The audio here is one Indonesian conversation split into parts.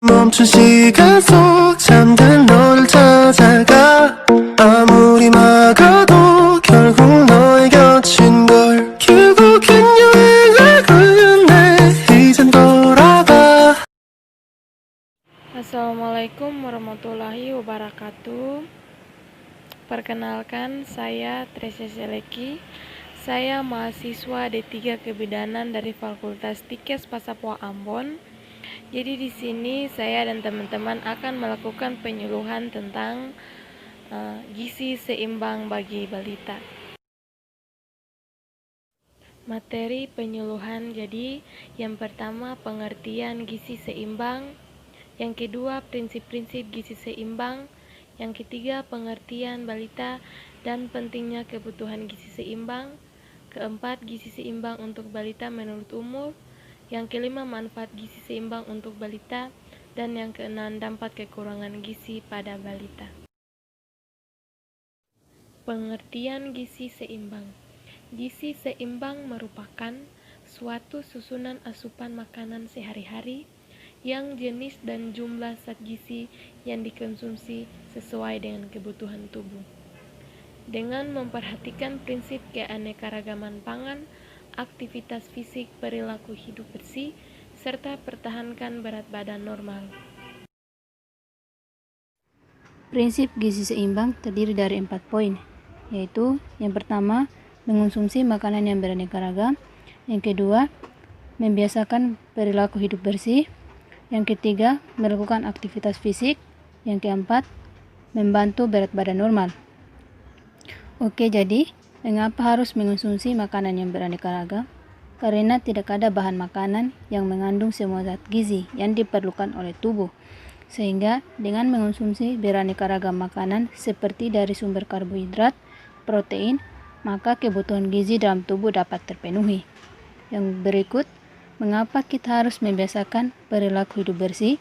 멈춘 시간 속 잠든 너를 찾아가 아무리 막아도 결국 너의 곁인 걸 결국엔 여행을 끝내 이젠 돌아가. Assalamualaikum warahmatullahi wabarakatuh. Perkenalkan, saya Tresya Seleki. Saya mahasiswa D3 Kebidanan dari Fakultas Tikes Pasapua Ambon. Jadi di sini saya dan teman-teman akan melakukan penyuluhan tentang gizi seimbang bagi balita. Materi penyuluhan, jadi yang pertama pengertian gizi seimbang, yang kedua prinsip-prinsip gizi seimbang, yang ketiga pengertian balita dan pentingnya kebutuhan gizi seimbang, keempat gizi seimbang untuk balita menurut umur, yang kelima manfaat gizi seimbang untuk balita, dan yang keenam dampak kekurangan gizi pada balita. Pengertian gizi seimbang. Gizi seimbang merupakan suatu susunan asupan makanan sehari-hari yang jenis dan jumlah zat gizi yang dikonsumsi sesuai dengan kebutuhan tubuh. Dengan memperhatikan prinsip keanekaragaman pangan, aktivitas fisik, perilaku hidup bersih, serta pertahankan berat badan normal. Prinsip gizi seimbang terdiri dari 4 poin, yaitu yang pertama, mengonsumsi makanan yang beraneka ragam, yang kedua, membiasakan perilaku hidup bersih, yang ketiga, melakukan aktivitas fisik, yang keempat, membantu berat badan normal. Oke, jadi mengapa harus mengonsumsi makanan yang beraneka ragam? Karena tidak ada bahan makanan yang mengandung semua zat gizi yang diperlukan oleh tubuh. Sehingga dengan mengonsumsi beraneka ragam makanan seperti dari sumber karbohidrat, protein, maka kebutuhan gizi dalam tubuh dapat terpenuhi. Yang berikut, mengapa kita harus membiasakan perilaku hidup bersih?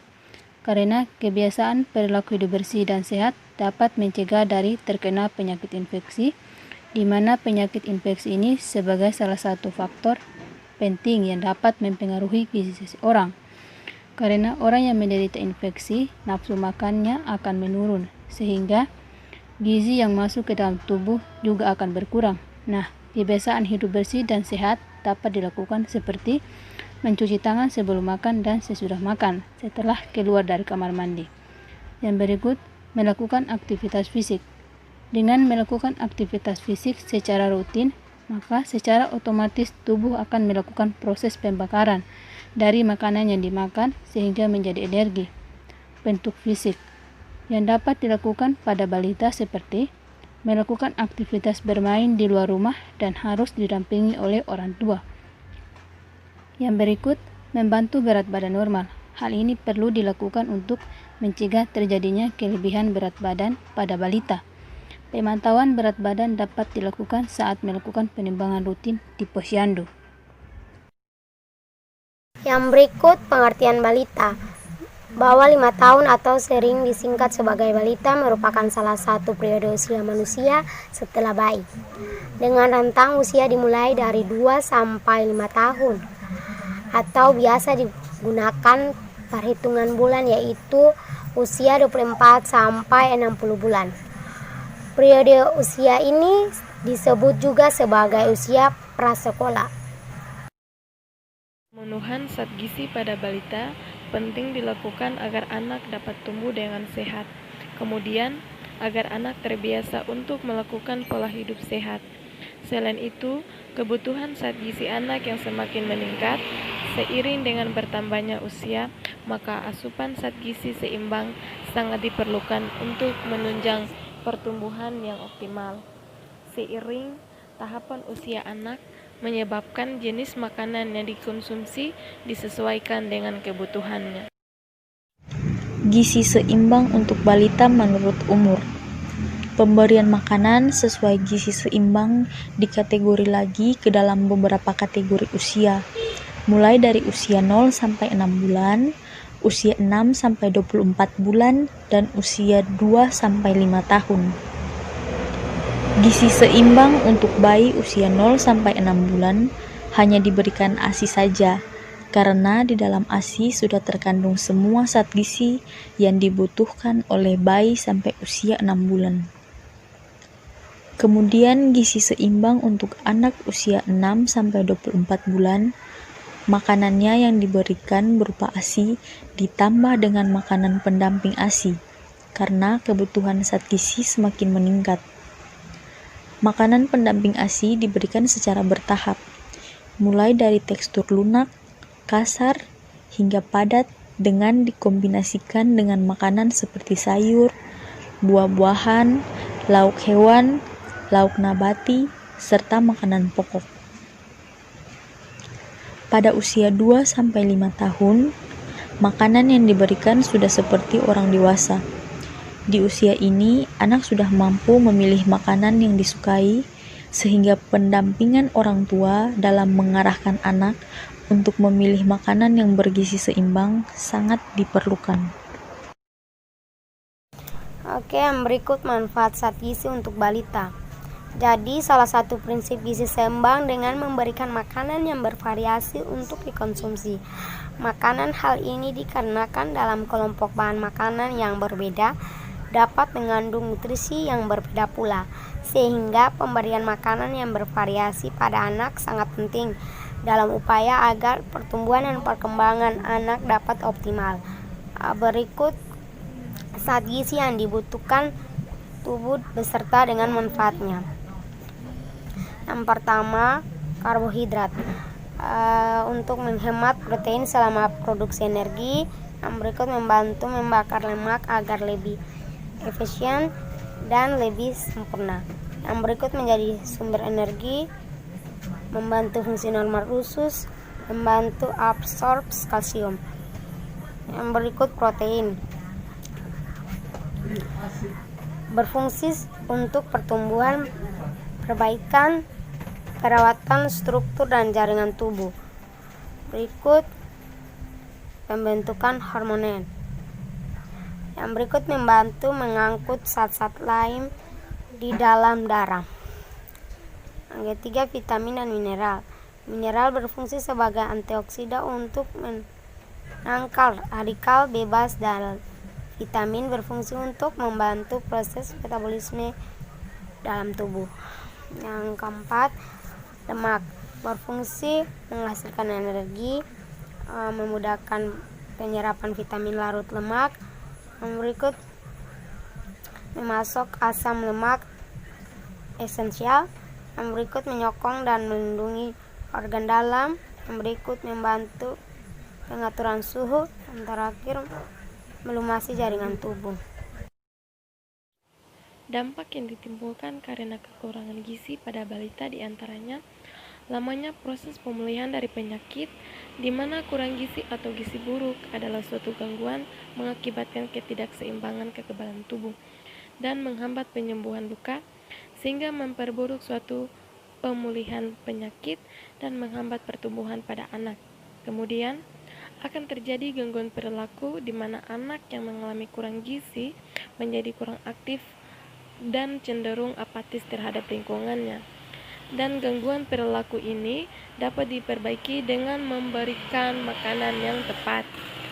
Karena kebiasaan perilaku hidup bersih dan sehat dapat mencegah dari terkena penyakit infeksi, di mana penyakit infeksi ini sebagai salah satu faktor penting yang dapat mempengaruhi gizi seseorang. Karena orang yang menderita infeksi, nafsu makannya akan menurun, sehingga gizi yang masuk ke dalam tubuh juga akan berkurang. Nah, kebiasaan hidup bersih dan sehat dapat dilakukan seperti mencuci tangan sebelum makan dan sesudah makan, setelah keluar dari kamar mandi. Yang berikut, melakukan aktivitas fisik. Dengan melakukan aktivitas fisik secara rutin, maka secara otomatis tubuh akan melakukan proses pembakaran dari makanan yang dimakan sehingga menjadi energi. Bentuk fisik yang dapat dilakukan pada balita seperti melakukan aktivitas bermain di luar rumah dan harus didampingi oleh orang tua. Yang berikut, membantu berat badan normal. Hal ini perlu dilakukan untuk mencegah terjadinya kelebihan berat badan pada balita. Pemantauan berat badan dapat dilakukan saat melakukan penimbangan rutin di posyandu. Yang berikut pengertian balita. Bahwa 5 tahun atau sering disingkat sebagai balita merupakan salah satu periode usia manusia setelah bayi. Dengan rentang usia dimulai dari 2 sampai 5 tahun. Atau biasa digunakan perhitungan bulan, yaitu usia 24 sampai 60 bulan. Periode usia ini disebut juga sebagai usia prasekolah. Pemenuhan zat gizi pada balita penting dilakukan agar anak dapat tumbuh dengan sehat. Kemudian, agar anak terbiasa untuk melakukan pola hidup sehat. Selain itu, kebutuhan zat gizi anak yang semakin meningkat seiring dengan bertambahnya usia, maka asupan zat gizi seimbang sangat diperlukan untuk menunjang pertumbuhan yang optimal. Seiring tahapan usia anak, menyebabkan jenis makanan yang dikonsumsi disesuaikan dengan kebutuhannya. Gizi seimbang untuk balita menurut umur. Pemberian makanan sesuai gizi seimbang dikategori lagi ke dalam beberapa kategori usia, mulai dari usia 0 sampai 6 bulan, usia 6 sampai 24 bulan, dan usia 2 sampai 5 tahun. Gizi seimbang untuk bayi usia 0 sampai 6 bulan hanya diberikan ASI saja, karena di dalam ASI sudah terkandung semua zat gizi yang dibutuhkan oleh bayi sampai usia 6 bulan. Kemudian gizi seimbang untuk anak usia 6 sampai 24 bulan. Makanannya yang diberikan berupa ASI ditambah dengan makanan pendamping ASI karena kebutuhan zat gizi semakin meningkat. Makanan pendamping ASI diberikan secara bertahap, mulai dari tekstur lunak, kasar, hingga padat dengan dikombinasikan dengan makanan seperti sayur, buah-buahan, lauk hewan, lauk nabati, serta makanan pokok. Pada usia 2-5 tahun, makanan yang diberikan sudah seperti orang dewasa. Di usia ini, anak sudah mampu memilih makanan yang disukai, sehingga pendampingan orang tua dalam mengarahkan anak untuk memilih makanan yang bergizi seimbang sangat diperlukan. Oke, yang berikut manfaat zat gizi untuk balita. Jadi, salah satu prinsip gizi seimbang dengan memberikan makanan yang bervariasi untuk dikonsumsi. Makanan hal ini dikarenakan dalam kelompok bahan makanan yang berbeda dapat mengandung nutrisi yang berbeda pula, sehingga pemberian makanan yang bervariasi pada anak sangat penting dalam upaya agar pertumbuhan dan perkembangan anak dapat optimal. Berikut zat gizi yang dibutuhkan tubuh beserta dengan manfaatnya. Yang pertama, karbohidrat. Untuk menghemat protein selama produksi energi. Yang berikut membantu membakar lemak agar lebih efisien dan lebih sempurna. Yang berikut menjadi sumber energi, membantu fungsi normal usus, membantu absorpsi kalsium. Yang berikut protein, berfungsi untuk pertumbuhan, perbaikan, perawatan struktur dan jaringan tubuh. Berikut pembentukan hormon. Yang berikut membantu mengangkut zat-zat lain di dalam darah. Yang ketiga, vitamin dan mineral. Mineral berfungsi sebagai antioksidan untuk menangkal radikal bebas dan vitamin berfungsi untuk membantu proses metabolisme dalam tubuh. Yang keempat, lemak berfungsi menghasilkan energi, memudahkan penyerapan vitamin larut lemak. Yang berikut memasok asam lemak esensial. Yang berikut menyokong dan melindungi organ dalam. Yang berikut membantu pengaturan suhu. Yang terakhir, melumasi jaringan tubuh. Dampak yang ditimbulkan karena kekurangan gizi pada balita diantaranya lamanya proses pemulihan dari penyakit, di mana kurang gizi atau gizi buruk adalah suatu gangguan mengakibatkan ketidakseimbangan kekebalan tubuh dan menghambat penyembuhan luka, sehingga memperburuk suatu pemulihan penyakit dan menghambat pertumbuhan pada anak. Kemudian, akan terjadi gangguan perilaku di mana anak yang mengalami kurang gizi menjadi kurang aktif dan cenderung apatis terhadap lingkungannya. Dan gangguan perilaku ini dapat diperbaiki dengan memberikan makanan yang tepat,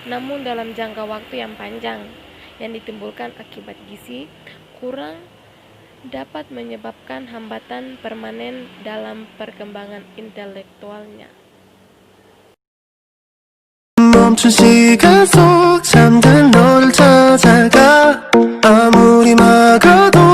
namun dalam jangka waktu yang panjang. Yang ditimbulkan akibat gizi kurang dapat menyebabkan hambatan permanen dalam perkembangan intelektualnya. 멈춘 시간 속 잠든 너를 찾아가 아무리 막아도